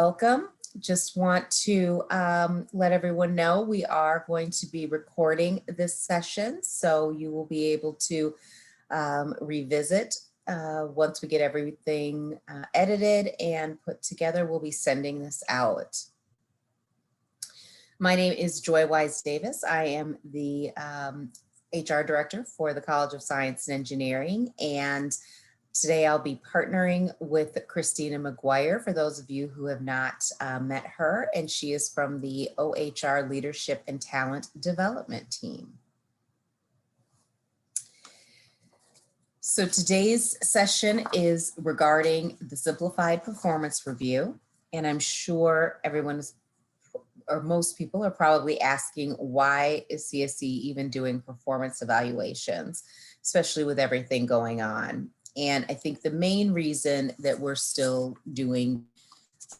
Welcome. Just want to let everyone know we are going to be recording this session, so you will be able to revisit once we get everything edited and put together. We'll be sending this out. My name is Joy Wise Davis. I am the HR director for the College of Science and Engineering, and today I'll be partnering with Christina McGuire, for those of you who have not met her, and she is from the OHR Leadership and Talent Development team. So today's session is regarding the Simplified Performance Review, and I'm sure everyone is, or most people are probably asking, why is CSE even doing performance evaluations, especially with everything going on? And I think the main reason that we're still doing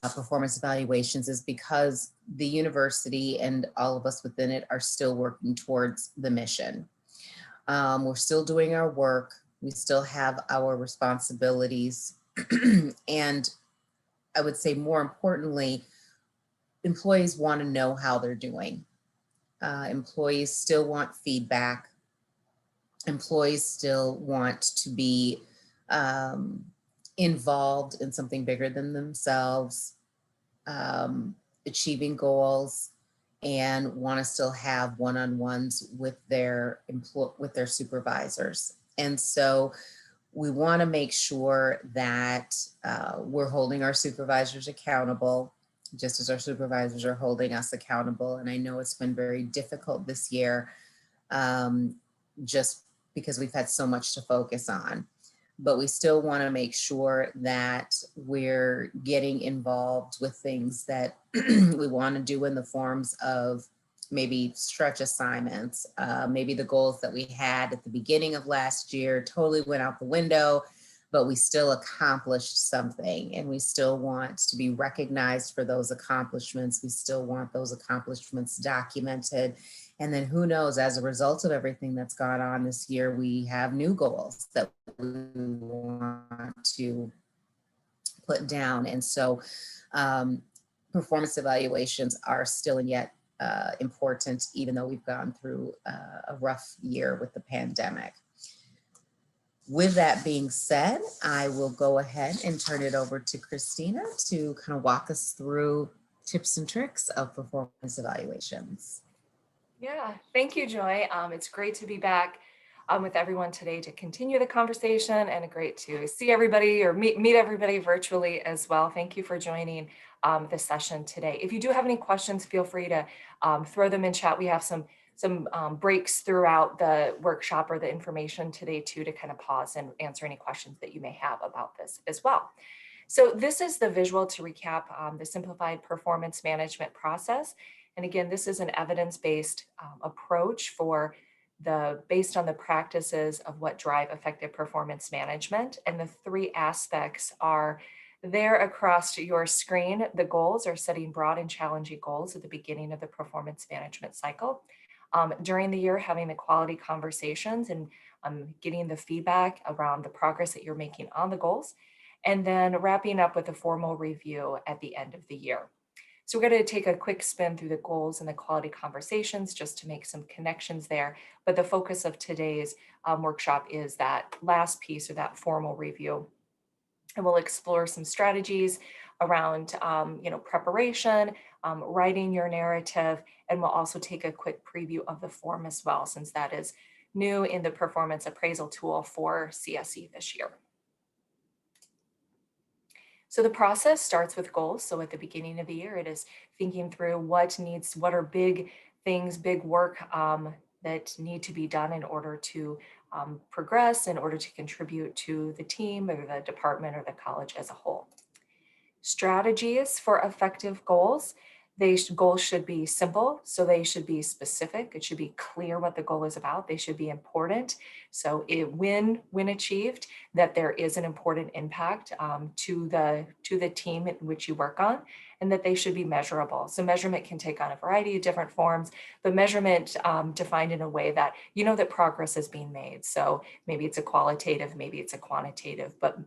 performance evaluations is because the university and all of us within it are still working towards the mission. We're still doing our work. We still have our responsibilities. And I would say more importantly, employees want to know how they're doing. Employees still want feedback. Employees still want to be involved in something bigger than themselves, achieving goals, and want to still have one-on-ones with their supervisors. And so we want to make sure that we're holding our supervisors accountable, just as our supervisors are holding us accountable. And I know it's been very difficult this year, just because we've had so much to focus on. But we still want to make sure that we're getting involved with things that we want to do in the forms of maybe stretch assignments, maybe the goals that we had at the beginning of last year totally went out the window, but we still accomplished something, and we still want to be recognized for those accomplishments. We still want those accomplishments documented. And then who knows, as a result of everything that's gone on this year, we have new goals that we want to put down. And so performance evaluations are still and yet important, even though we've gone through a rough year with the pandemic. With that being said, I will go ahead and turn it over to Christina to kind of walk us through tips and tricks of performance evaluations. Yeah, thank you, Joy. It's great to be back with everyone today to continue the conversation, and great to see everybody or meet everybody virtually as well. Thank you for joining this session today. If you do have any questions, feel free to throw them in chat. We have some breaks throughout the workshop or the information today too, to kind of pause and answer any questions that you may have about this as well. So this is the visual to recap the simplified performance management process. And again, this is an evidence-based approach based on the practices of what drive effective performance management. And the three aspects are there across your screen. The goals are setting broad and challenging goals at the beginning of the performance management cycle. During the year, having the quality conversations and getting the feedback around the progress that you're making on the goals. And then wrapping up with a formal review at the end of the year. So we're going to take a quick spin through the goals and the quality conversations just to make some connections there. But the focus of today's workshop is that last piece, or that formal review. And we'll explore some strategies around preparation, writing your narrative, and we'll also take a quick preview of the form as well, since that is new in the performance appraisal tool for CSE this year. So the process starts with goals. So at the beginning of the year, it is thinking through what are big things, big work that need to be done in order to progress, in order to contribute to the team or the department or the college as a whole. Strategies for effective goals. Goals should be simple, so they should be specific. It should be clear what the goal is about. They should be important. So when achieved, that there is an important impact to the team in which you work on, and that they should be measurable. So measurement can take on a variety of different forms, but measurement defined in a way that you know that progress is being made. So maybe it's a qualitative, maybe it's a quantitative, but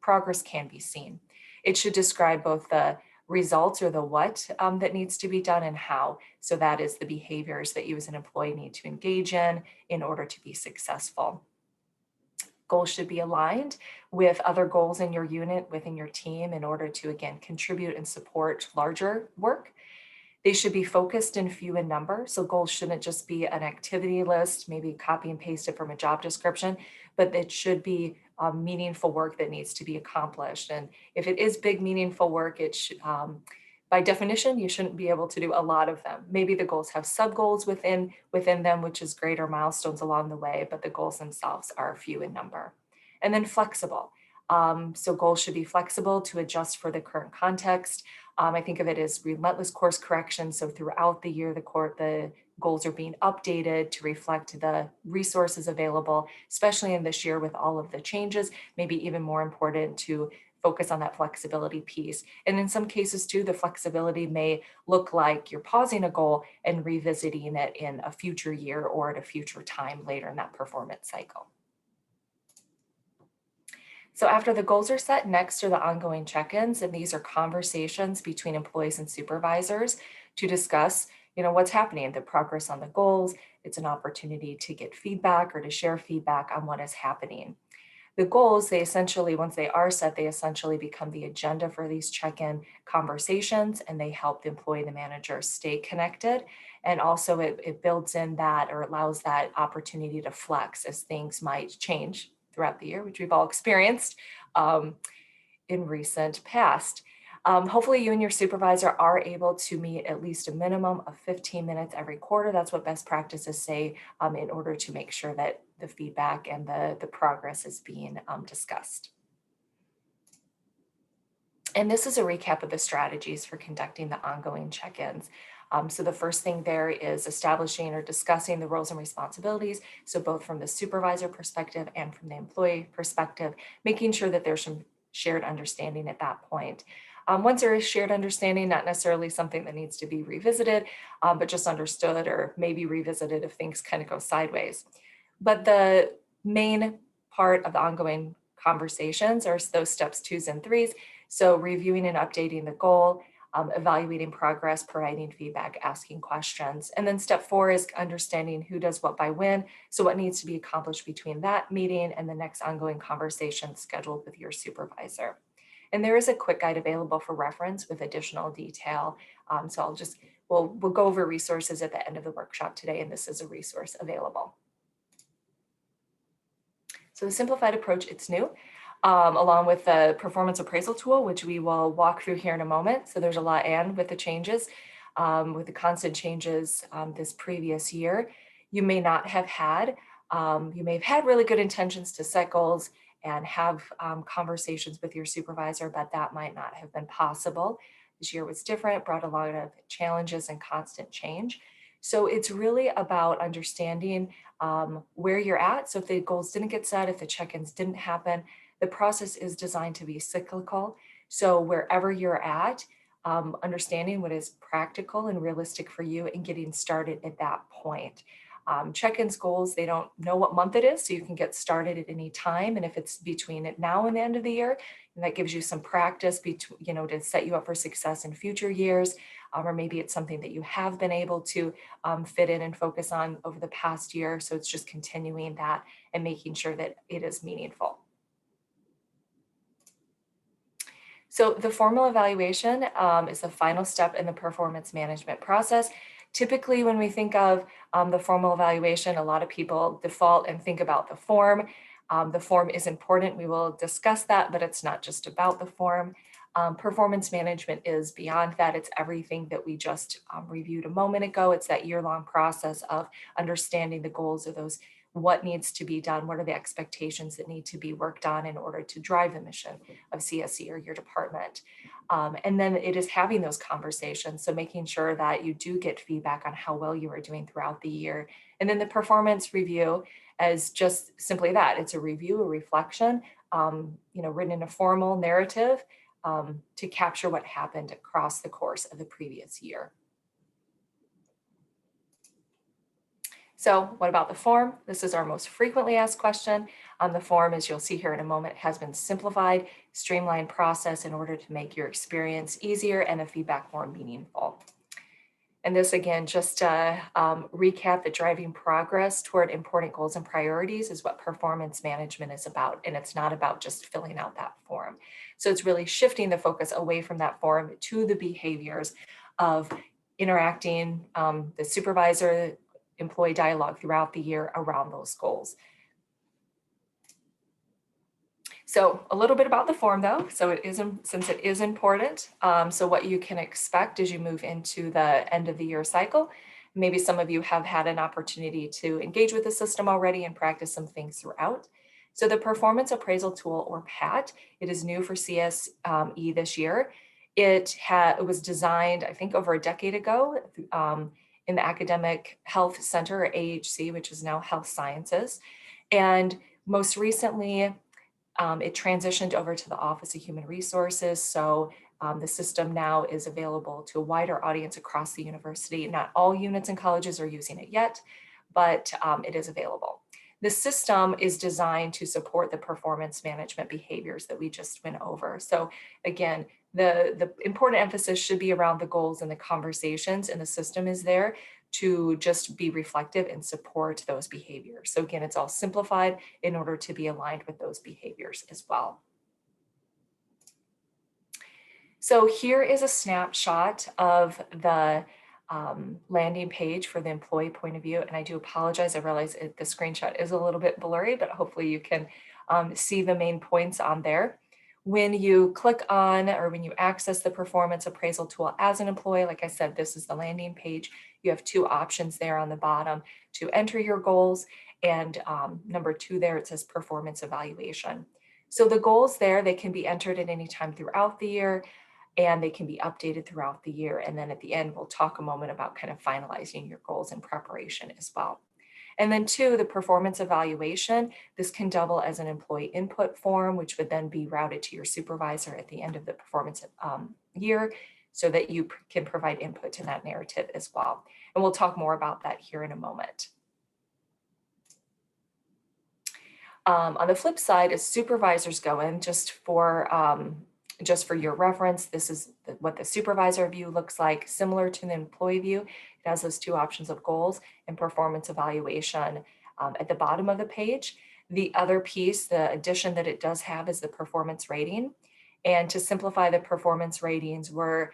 progress can be seen. It should describe both the results or the what that needs to be done and how. So that is the behaviors that you as an employee need to engage in order to be successful. Goals should be aligned with other goals in your unit, within your team, in order to, again, contribute and support larger work. They should be focused and few in number. So goals shouldn't just be an activity list, maybe copy and paste it from a job description, but it should be meaningful work that needs to be accomplished. And if it is big, meaningful work, it should, by definition, you shouldn't be able to do a lot of them. Maybe the goals have sub-goals within them, which is greater milestones along the way, but the goals themselves are few in number. And then flexible. So goals should be flexible to adjust for the current context. I think of it as relentless course correction. So throughout the year, the goals are being updated to reflect the resources available, especially in this year with all of the changes, maybe even more important to focus on that flexibility piece. And in some cases too, the flexibility may look like you're pausing a goal and revisiting it in a future year or at a future time later in that performance cycle. So after the goals are set, next are the ongoing check-ins, and these are conversations between employees and supervisors to discuss, what's happening, the progress on the goals. It's an opportunity to get feedback or to share feedback on what is happening. The goals, they essentially, once they are set, they essentially become the agenda for these check-in conversations, and they help the employee and the manager stay connected. And also it builds in that, or allows that opportunity to flex as things might change throughout the year, which we've all experienced in recent past. Hopefully you and your supervisor are able to meet at least a minimum of 15 minutes every quarter. That's what best practices say in order to make sure that the feedback and the progress is being discussed. And this is a recap of the strategies for conducting the ongoing check-ins. So the first thing there is establishing or discussing the roles and responsibilities. So both from the supervisor perspective and from the employee perspective, making sure that there's some shared understanding at that point. Once there is shared understanding, not necessarily something that needs to be revisited, but just understood or maybe revisited if things kind of go sideways. But the main part of the ongoing conversations are those steps 2s and 3s. So reviewing and updating the goal, evaluating progress, providing feedback, asking questions. And then step 4 is understanding who does what by when. So what needs to be accomplished between that meeting and the next ongoing conversation scheduled with your supervisor. And there is a quick guide available for reference with additional detail. So we'll go over resources at the end of the workshop today, and this is a resource available. So the simplified approach, it's new. Along with the performance appraisal tool, which we will walk through here in a moment. So there's a lot, and with the changes, with the constant changes this previous year, you may not have had, you may have had really good intentions to set goals and have conversations with your supervisor, but that might not have been possible. This year was different, brought a lot of challenges and constant change. So it's really about understanding where you're at. So if the goals didn't get set, if the check-ins didn't happen, the process is designed to be cyclical. So wherever you're at, understanding what is practical and realistic for you and getting started at that point. Check-ins goals, they don't know what month it is, so you can get started at any time. And if it's between now and the end of the year, and that gives you some practice to set you up for success in future years. Or maybe it's something that you have been able to fit in and focus on over the past year. So it's just continuing that and making sure that it is meaningful. So the formal evaluation is the final step in the performance management process. Typically, when we think of the formal evaluation, a lot of people default and think about the form. The form is important. We will discuss that, but it's not just about the form. Performance management is beyond that. It's everything that we just reviewed a moment ago. It's that year-long process of understanding the goals of those, what needs to be done, what are the expectations that need to be worked on in order to drive the mission of CSE or your department. And then it is having those conversations. So making sure that you do get feedback on how well you are doing throughout the year. And then the performance review as just simply that. It's a review, a reflection, written in a formal narrative to capture what happened across the course of the previous year. So what about the form? This is our most frequently asked question. The form, as you'll see here in a moment, has been simplified, streamlined process in order to make your experience easier and the feedback more meaningful. And this again, just to recap, the driving progress toward important goals and priorities is what performance management is about. And it's not about just filling out that form. So it's really shifting the focus away from that form to the behaviors of interacting, the supervisor employee dialogue throughout the year around those goals. So a little bit about the form though. So it is, since it is important. So what you can expect as you move into the end of the year cycle, maybe some of you have had an opportunity to engage with the system already and practice some things throughout. So the Performance Appraisal Tool, or PAT, it is new for CSE this year. It was designed, I think, over a decade ago in the Academic Health Center, or AHC, which is now Health Sciences. And most recently, it transitioned over to the Office of Human Resources. So the system now is available to a wider audience across the university. Not all units and colleges are using it yet, but it is available. The system is designed to support the performance management behaviors that we just went over. So again, the important emphasis should be around the goals and the conversations, and the system is there to just be reflective and support those behaviors. So again, it's all simplified in order to be aligned with those behaviors as well. So here is a snapshot of the landing page for the employee point of view. And I do apologize, I realize the screenshot is a little bit blurry, but hopefully you can see the main points on there. When you click on, or when you access the Performance Appraisal Tool as an employee, like I said, this is the landing page. You have two options there on the bottom to enter your goals. And number 2 there, it says Performance Evaluation. So the goals there, they can be entered at any time throughout the year, and they can be updated throughout the year. And then at the end, we'll talk a moment about kind of finalizing your goals in preparation as well. And then 2, the performance evaluation. This can double as an employee input form, which would then be routed to your supervisor at the end of the performance year, so that you can provide input to that narrative as well. And we'll talk more about that here in a moment. On the flip side, as supervisors go in, just for your reference, this is what the supervisor view looks like, similar to the employee view. It has those 2 options of goals and performance evaluation at the bottom of the page. The other piece, the addition that it does have, is the performance rating. And to simplify, the performance ratings were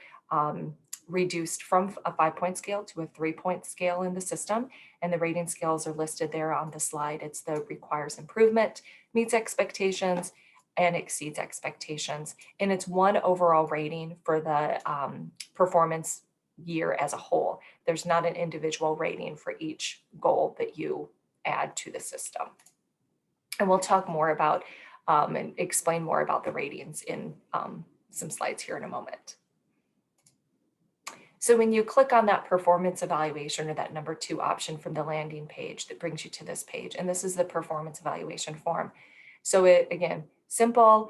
reduced from a 5-point scale to a 3-point scale in the system. And the rating scales are listed there on the slide. It's the requires improvement, meets expectations, and exceeds expectations. And it's one overall rating for the performance year as a whole. There's not an individual rating for each goal that you add to the system. And we'll talk more about and explain more about the ratings in some slides here in a moment. So when you click on that performance evaluation, or that number 2 option from the landing page, that brings you to this page. And this is the performance evaluation form. So it, again, simple,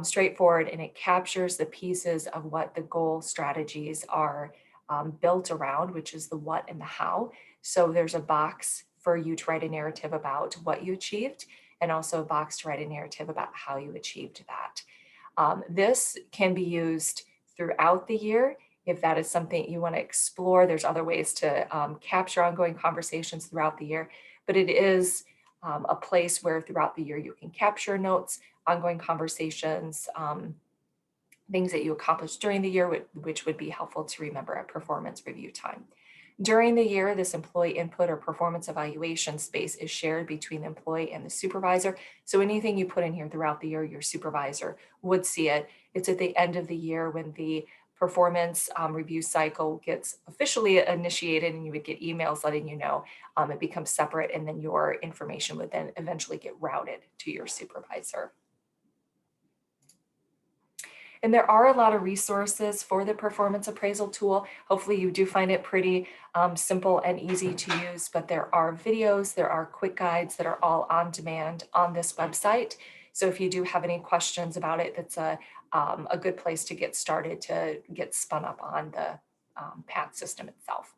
straightforward, and it captures the pieces of what the goal strategies are built around, which is the what and the how. So there's a box for you to write a narrative about what you achieved, and also a box to write a narrative about how you achieved that. This can be used throughout the year. If that is something you want to explore, there's other ways to capture ongoing conversations throughout the year, but it is a place where throughout the year you can capture notes, ongoing conversations, things that you accomplished during the year, which would be helpful to remember at performance review time. During the year, this employee input or performance evaluation space is shared between the employee and the supervisor. So anything you put in here throughout the year, your supervisor would see it. It's at the end of the year when the performance review cycle gets officially initiated, and you would get emails letting you know. It becomes separate, and then your information would then eventually get routed to your supervisor. And there are a lot of resources for the performance appraisal tool. Hopefully you do find it pretty simple and easy to use, but there are videos, there are quick guides that are all on demand on this website. So if you do have any questions about it, that's a good place to get started to get spun up on the PAT system itself.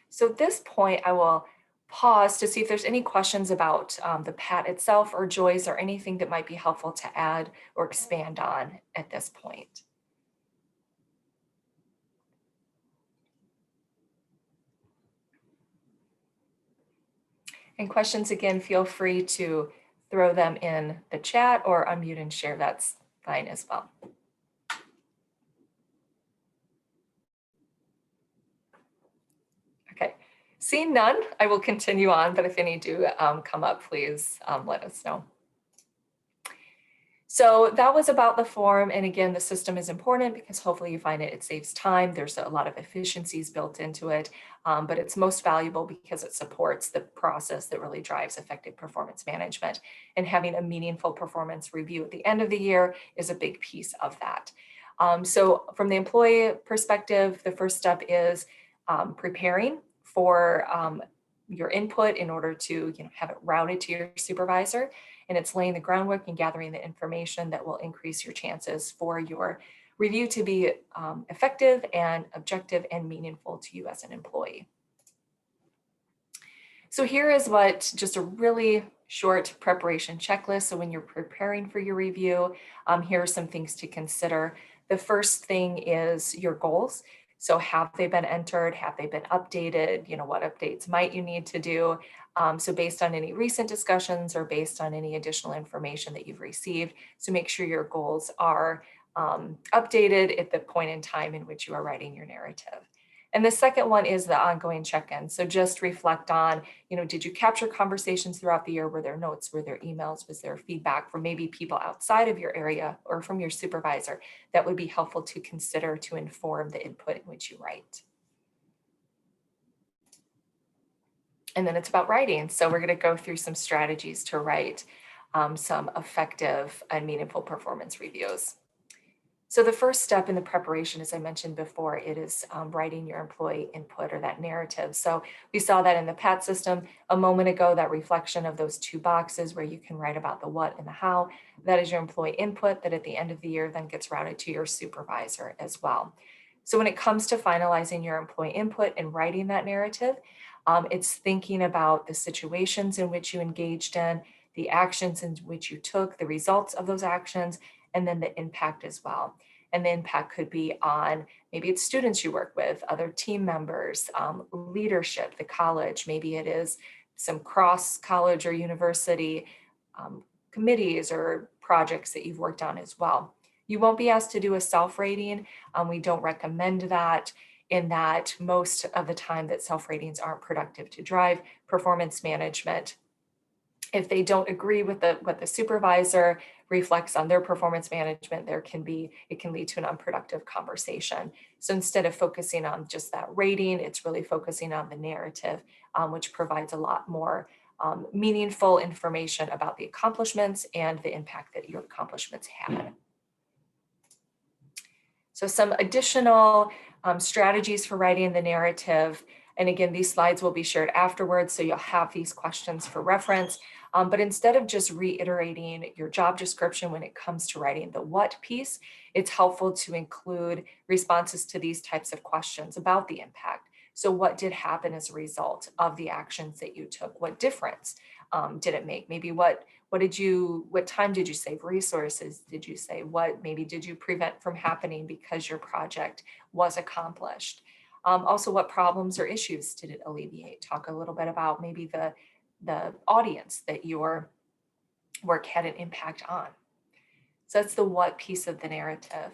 So at this point, I will pause to see if there's any questions about the PAT itself or Joyce, or anything that might be helpful to add or expand on at this point. And questions, again, feel free to throw them in the chat or unmute and share. That's fine as well. Okay, seeing none, I will continue on, but if any do come up, please let us know. So that was about the form. And again, the system is important because hopefully you find it saves time. There's a lot of efficiencies built into it, but it's most valuable because it supports the process that really drives effective performance management. And having a meaningful performance review at the end of the year is a big piece of that. So from the employee perspective, the first step is preparing for your input in order to have it routed to your supervisor. And it's laying the groundwork and gathering the information that will increase your chances for your review to be effective and objective and meaningful to you as an employee. So here is what just a really short preparation checklist. So when you're preparing for your review, here are some things to consider. The first thing is your goals. So have they been entered? Have they been updated? What updates might you need to do? So based on any recent discussions or based on any additional information that you've received. So make sure your goals are updated at the point in time in which you are writing your narrative. And the second one is the ongoing check-in. So just reflect on, did you capture conversations throughout the year? Were there notes? Were there emails? Was there feedback from maybe people outside of your area or from your supervisor that would be helpful to consider to inform the input in which you write? And then it's about writing. So we're going to go through some strategies to write some effective and meaningful performance reviews. So the first step in the preparation, as I mentioned before, it is writing your employee input or that narrative. So we saw that in the PAT system a moment ago, that reflection of those two boxes where you can write about the what and the how. That is your employee input that at the end of the year then gets routed to your supervisor as well. So when it comes to finalizing your employee input and writing that narrative, it's thinking about the situations in which you engaged in, the actions in which you took, the results of those actions, and then the impact as well. And the impact could be on, maybe it's students you work with, other team members, leadership, the college, maybe it is some cross college or university committees or projects that you've worked on as well. You won't be asked to do a self-rating. We don't recommend that, in that most of the time that self-ratings aren't productive to drive performance management. If they don't agree with what the supervisor reflects on their performance management, it can lead to an unproductive conversation. So instead of focusing on just that rating, it's really focusing on the narrative, which provides a lot more meaningful information about the accomplishments and the impact that your accomplishments had. So some additional strategies for writing the narrative. And again, these slides will be shared afterwards, so you'll have these questions for reference. But instead of just reiterating your job description when it comes to writing the what piece, it's helpful to include responses to these types of questions about the impact. So what did happen as a result of the actions that you took? What difference did it make? Maybe what time did you save resources? Did you say what maybe did you prevent from happening because your project was accomplished? Also, what problems or issues did it alleviate? Talk a little bit about maybe the audience that your work had an impact on. So that's the what piece of the narrative.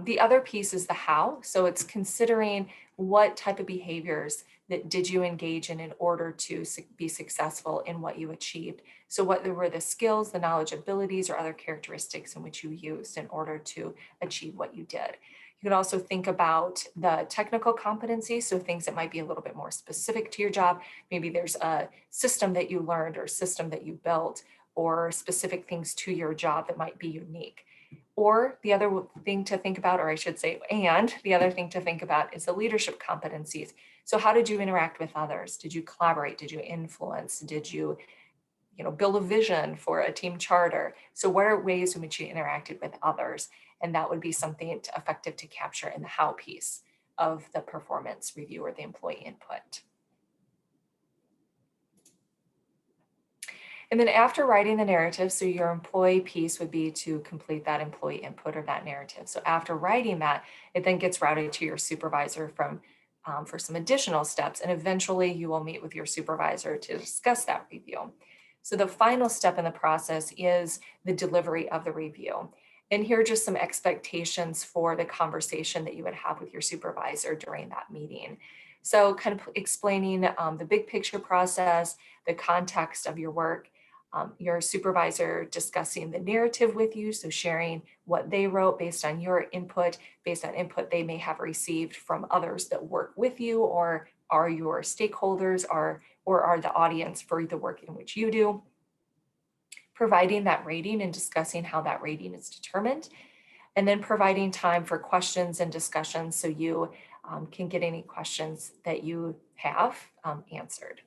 The other piece is the how. So it's considering what type of behaviors that did you engage in order to be successful in what you achieved. So what were the skills, the knowledge, abilities, or other characteristics in which you used in order to achieve what you did. You can also think about the technical competencies, so things that might be a little bit more specific to your job. Maybe there's a system that you learned or system that you built or specific things to your job that might be unique. Or the other thing to think about, or I should say, and the other thing to think about is the leadership competencies. So how did you interact with others? Did you collaborate? Did you influence? Did you build a vision for a team charter? So what are ways in which you interacted with others? And that would be something effective to capture in the how piece of the performance review or the employee input. And then after writing the narrative, so your employee piece would be to complete that employee input or that narrative. So after writing that, it then gets routed to your supervisor for some additional steps. And eventually you will meet with your supervisor to discuss that review. So the final step in the process is the delivery of the review. And here are just some expectations for the conversation that you would have with your supervisor during that meeting. So kind of explaining the big picture process, the context of your work, your supervisor discussing the narrative with you, so sharing what they wrote based on your input, based on input they may have received from others that work with you or are your stakeholders or are the audience for the work in which you do. Providing that rating and discussing how that rating is determined, and then providing time for questions and discussions so you can get any questions that you have answered.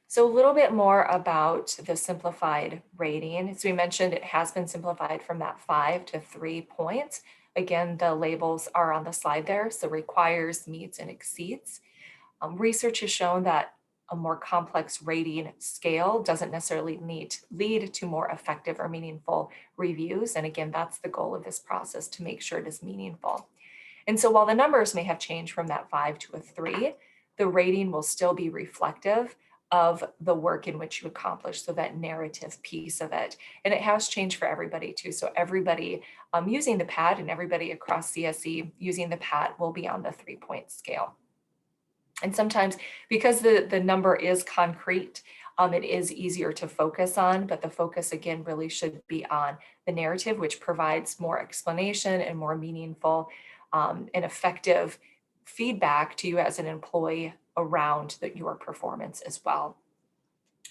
So a little bit more about the simplified rating. As we mentioned, it has been simplified from that 5 to 3 points. Again, the labels are on the slide there, so requires, meets, and exceeds. Research has shown that a more complex rating scale doesn't necessarily lead to more effective or meaningful reviews. And again, that's the goal of this process, to make sure it is meaningful. And so while the numbers may have changed from that 5 to a 3, the rating will still be reflective of the work in which you accomplished, so that narrative piece of it. And it has changed for everybody too. So everybody using the PAT and everybody across CSE using the PAT will be on the 3-point scale. And sometimes because the number is concrete, it is easier to focus on, but the focus again really should be on the narrative, which provides more explanation and more meaningful and effective feedback to you as an employee around your performance as well.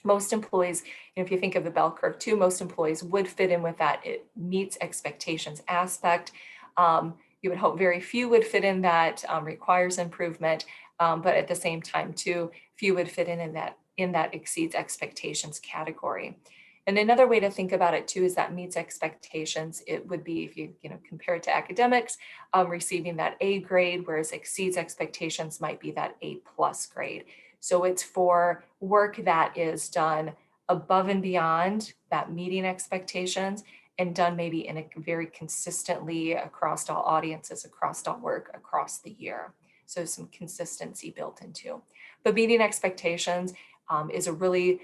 Most employees, if you think of the bell curve too, most employees would fit in with that it meets expectations aspect. You would hope very few would fit in that requires improvement, but at the same time too, few would fit in that exceeds expectations category. And another way to think about it too is that meets expectations. It would be, if you compare it to academics, receiving that A grade, whereas exceeds expectations might be that A+ grade. So it's for work that is done above and beyond that meeting expectations and done maybe in a very consistently across all audiences, across all work, across the year. So some consistency built into. But meeting expectations is a really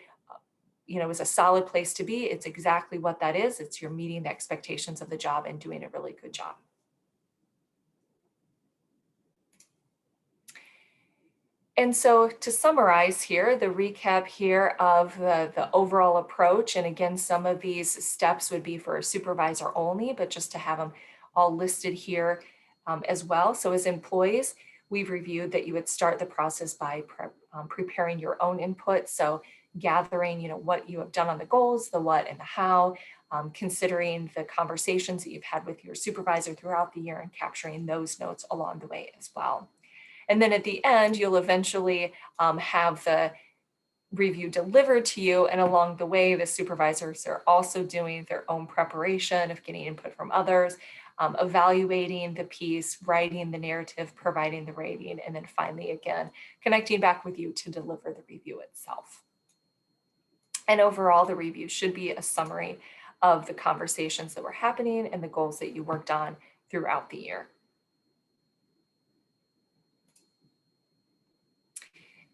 is a solid place to be. It's exactly what that is. It's you're meeting the expectations of the job and doing a really good job. And so to summarize here, the recap here of the overall approach, and again, some of these steps would be for a supervisor only, but just to have them all listed here as well. So as employees, we've reviewed that you would start the process by preparing your own input. So gathering, what you have done on the goals, the what and the how, considering the conversations that you've had with your supervisor throughout the year and capturing those notes along the way as well. And then at the end, you'll eventually have the review delivered to you. And along the way, the supervisors are also doing their own preparation of getting input from others, evaluating the piece, writing the narrative, providing the rating, and then finally, again, connecting back with you to deliver the review itself. And overall, the review should be a summary of the conversations that were happening and the goals that you worked on throughout the year.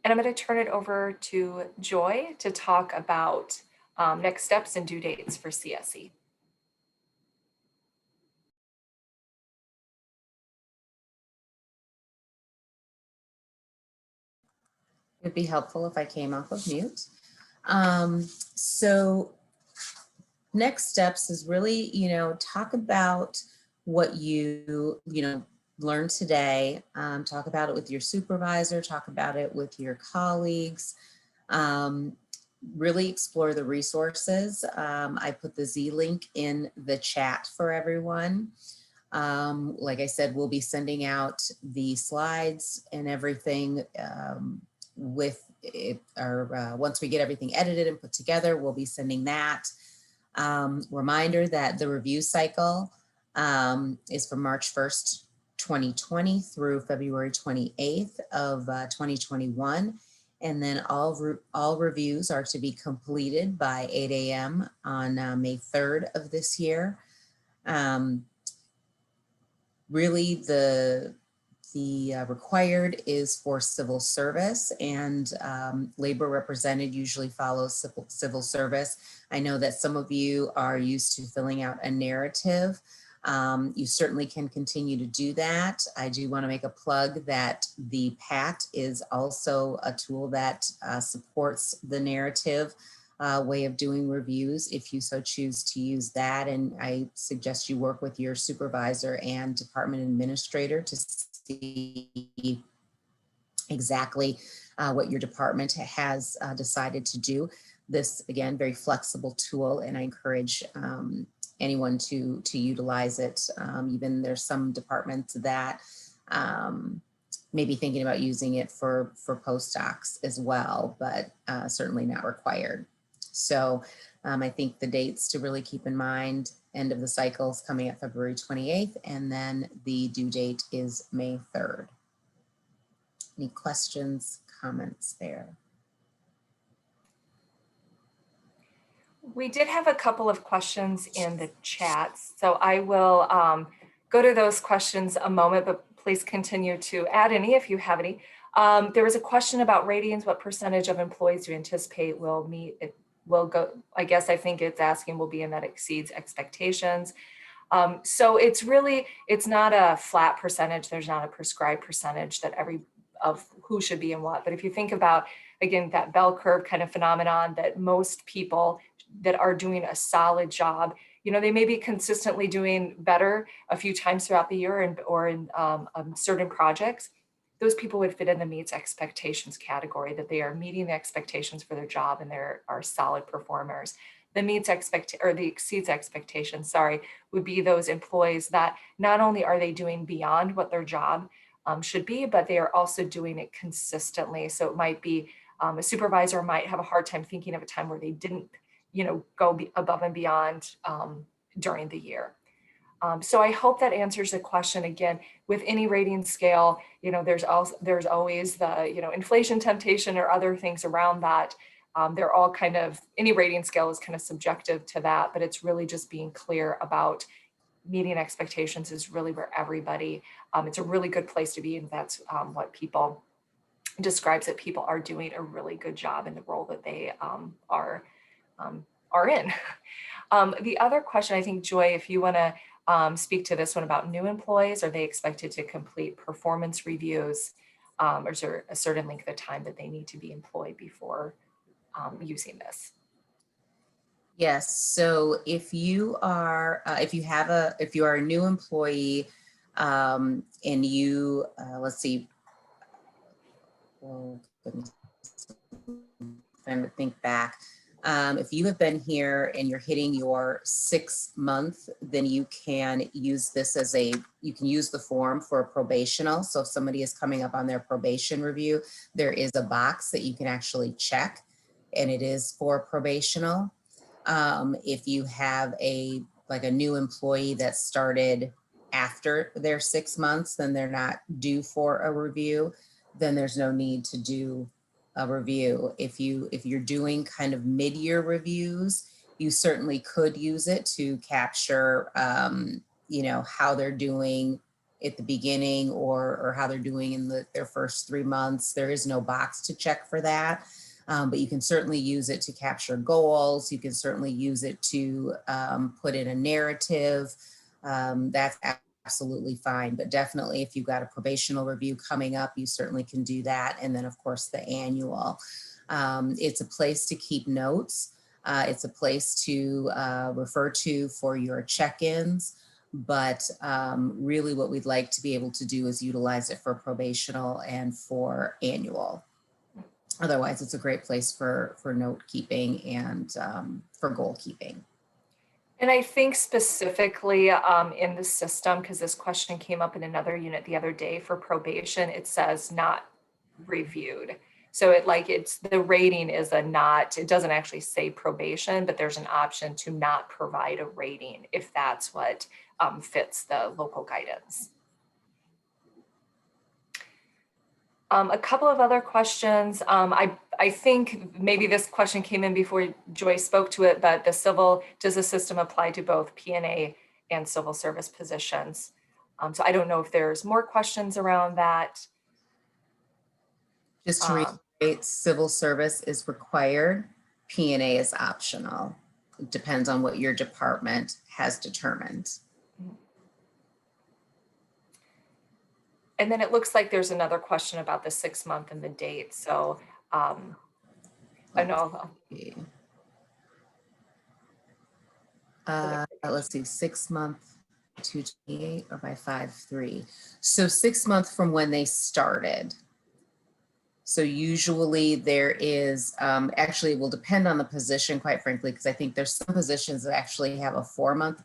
And I'm going to turn it over to Joy to talk about next steps and due dates for CSE. It'd be helpful if I came off of mute. So next steps is really, talk about what you learned today. Talk about it with your supervisor, talk about it with your colleagues. Really explore the resources. I put the Z link in the chat for everyone. Like I said, we'll be sending out the slides and everything with it, or once we get everything edited and put together, we'll be sending that. Reminder that the review cycle is from March 1st, 2020 through February 28th of 2021. And then all reviews are to be completed by 8 a.m. on May 3rd of this year. Really, the required is for civil service, and labor represented usually follows civil service. I know that some of you are used to filling out a narrative. You certainly can continue to do that. I do want to make a plug that the PAT is also a tool that supports the narrative way of doing reviews if you so choose to use that. And I suggest you work with your supervisor and department administrator to see exactly what your department has decided to do. This, again, very flexible tool, and I encourage anyone to utilize it. Even there's some departments that may be thinking about using it for postdocs as well, but certainly not required. So I think the dates to really keep in mind: end of the cycle is coming at February 28th, and then the due date is May 3rd. Any questions, comments there? We did have a couple of questions in the chat, so I will go to those questions a moment, but please continue to add any if you have any. There was a question about ratings. What percentage of employees do you anticipate will meet it? Will go, I guess I think it's asking will be in that exceeds expectations. So it's really, it's not a flat percentage. There's not a prescribed percentage that of who should be in what. But if you think about, again, that bell curve kind of phenomenon, that most people that are doing a solid job, you know, they may be consistently doing better a few times throughout the year or in certain projects. Those people would fit in the meets expectations category, that they are meeting the expectations for their job and they are solid performers. The the exceeds expectations, sorry, would be those employees that not only are they doing beyond what their job should be, but they are also doing it consistently. So it might be a supervisor might have a hard time thinking of a time where they didn't, you know, go above and beyond during the year. So I hope that answers the question. Again, with any rating scale, you know, there's always the, you know, inflation temptation or other things around that. They're all kind of, any rating scale is kind of subjective to that, but it's really just being clear about meeting expectations is really where everybody, it's a really good place to be. And that's what people describes, that people are doing a really good job in the role that they are in. The other question, I think, Joy, if you want to speak to this one about new employees, are they expected to complete performance reviews? Or is there a certain length of time that they need to be employed before using this? Yes. So if you are if you are a new employee and you let's see, oh goodness, trying to think back. If you have been here and you're hitting your 6th month, then you can use this as you can use the form for a probational. So if somebody is coming up on their probation review, there is a box that you can actually check, and it is for probational. If you have a new employee that started after their 6 months, then they're not due for a review, then there's no need to do a review. If you're doing kind of mid-year reviews, you certainly could use it to capture you know, how they're doing at the beginning or how they're doing in their first 3 months. There is no box to check for that. But you can certainly use it to capture goals. You can certainly use it to put in a narrative. That's absolutely fine. But definitely, if you've got a probational review coming up, you certainly can do that. And then, of course, the annual. It's a place to keep notes. It's a place to refer to for your check-ins. But really what we'd like to be able to do is utilize it for probational and for annual. Otherwise, it's a great place for note keeping and for goal keeping. And I think specifically in the system, because this question came up in another unit the other day for probation, it says not reviewed. So it's the rating is a not, it doesn't actually say probation, but there's an option to not provide a rating if that's what fits the local guidance. A couple of other questions. I think maybe this question came in before Joy spoke to it, but does the system apply to both P&A and civil service positions? So I don't know if there's more questions around that. Just to reiterate, civil service is required, P&A is optional. It depends on what your department has determined. And then it looks like there's another question about the 6 month and the date. So I know. Let's see, 6 month, 228 or by 5/3. So 6 months from when they started. So usually there is, actually it will depend on the position, quite frankly, because I think there's some positions that actually have a 4-month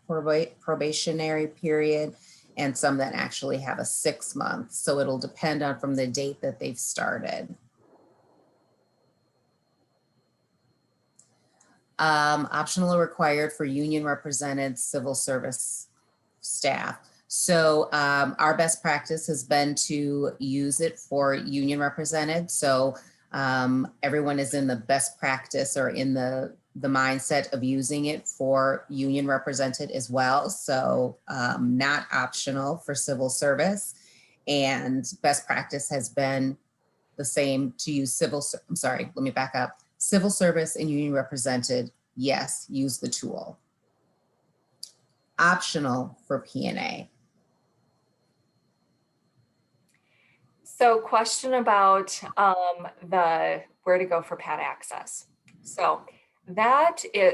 probationary period and some that actually have a 6 month. So it'll depend on from the date that they've started. Optional or required for union represented civil service staff. So our best practice has been to use it for union represented. So everyone is in the best practice or in the mindset of using it for union represented as well. So not optional for civil service. And best practice has been the same to use I'm sorry, let me back up. Civil service and union represented, yes, use the tool. Optional for P&A. So question about where to go for PAT access. So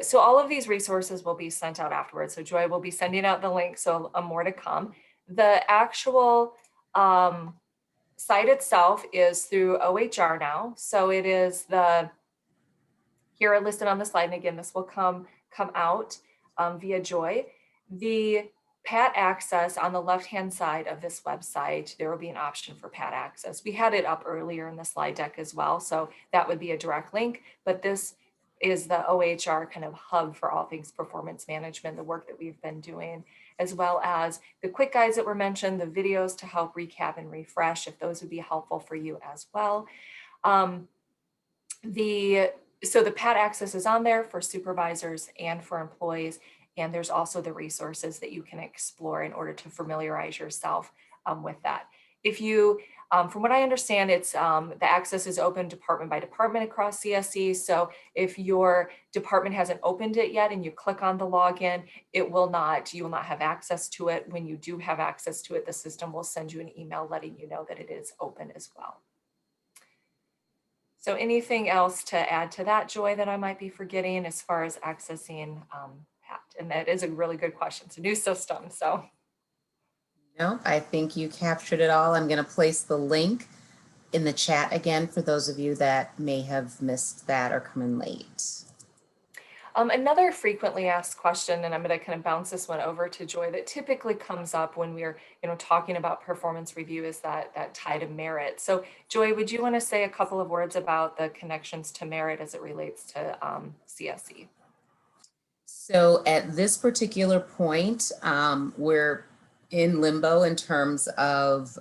so all of these resources will be sent out afterwards. So Joy will be sending out the link, so more to come. The actual site itself is through OHR now. So it is here are listed on the slide. And again, this will come out via Joy. The PAT access on the left-hand side of this website, there will be an option for PAT access. We had it up earlier in the slide deck as well. So that would be a direct link, but this is the OHR kind of hub for all things performance management, the work that we've been doing, as well as the quick guides that were mentioned, the videos to help recap and refresh, if those would be helpful for you as well. So the PAT access is on there for supervisors and for employees. And there's also the resources that you can explore in order to familiarize yourself with that. If you, from what I understand, it's the access is open department by department across CSE. So if your department hasn't opened it yet and you click on the login, you will not have access to it. When you do have access to it, the system will send you an email letting you know that it is open as well. So anything else to add to that, Joy, that I might be forgetting as far as accessing PAT? And that is a really good question. It's a new system, so. No, I think you captured it all. I'm going to place the link in the chat again for those of you that may have missed that or come in late. Another frequently asked question, and I'm going to kind of bounce this one over to Joy, that typically comes up when we're talking about performance review is that tie to merit. So Joy, would you want to say a couple of words about the connections to merit as it relates to CSE? So at this particular point, we're in limbo in terms of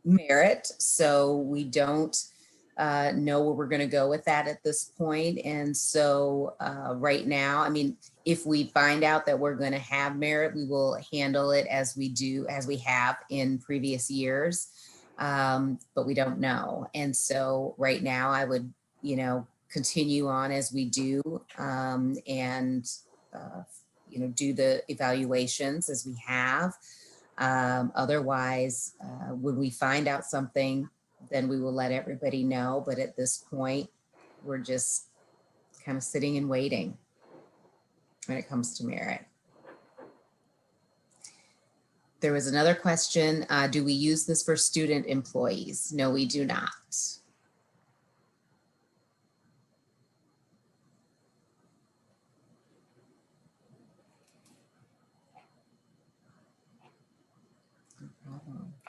merit. So we don't know where we're going to go with that at this point. And so right now, I mean, if we find out that we're going to have merit, we will handle it as we have in previous years. But we don't know. And so right now I would, continue on as we do and do the evaluations as we have. Otherwise, when we find out something, then we will let everybody know. But at this point, we're just kind of sitting and waiting when it comes to merit. There was another question. Do we use this for student employees? No, we do not.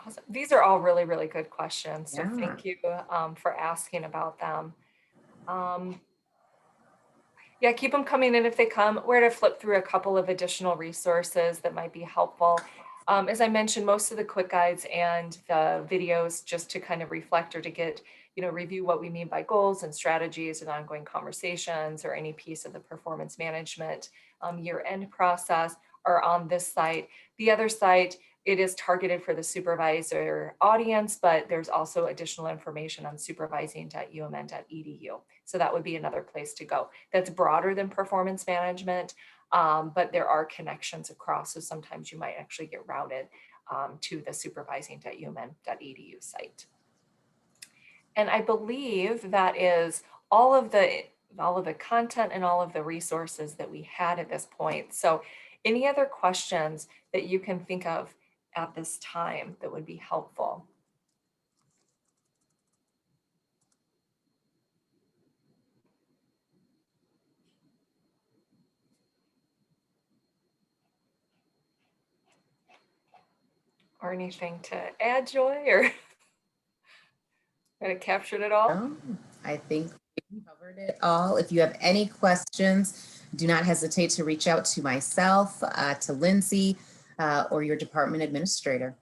Awesome. These are all really, really good questions. So Yeah. thank you for asking about them. Yeah, keep them coming in if they come. We're to flip through a couple of additional resources that might be helpful. As I mentioned, most of the quick guides and the videos just to kind of reflect or to get, review what we mean by goals and strategies and ongoing conversations or any piece of the performance management year-end process are on this site. The other site, it is targeted for the supervisor audience, but there's also additional information on supervising.umn.edu. So that would be another place to go. That's broader than performance management, but there are connections across. So sometimes you might actually get routed to the supervising.umn.edu site. And I believe that is all of the content and all of the resources that we had at this point. So any other questions that you can think of at this time that would be helpful? Or anything to add, Joy, or kind of captured it all? No, I think we covered it all. If you have any questions, do not hesitate to reach out to myself, to Lindsay, or your department administrator.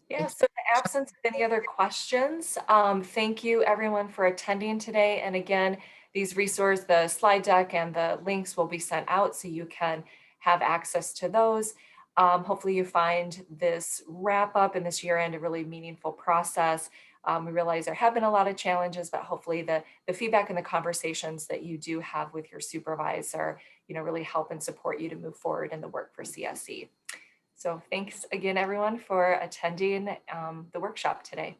Yeah, so in the absence of any other questions, thank you everyone for attending today. And again, these resources, the slide deck and the links will be sent out so you can have access to those. Hopefully you find this wrap up and this year end a really meaningful process. We realize there have been a lot of challenges, but hopefully the feedback and the conversations that you do have with your supervisor, really help and support you to move forward in the work for CSE. So thanks again, everyone, for attending the workshop today.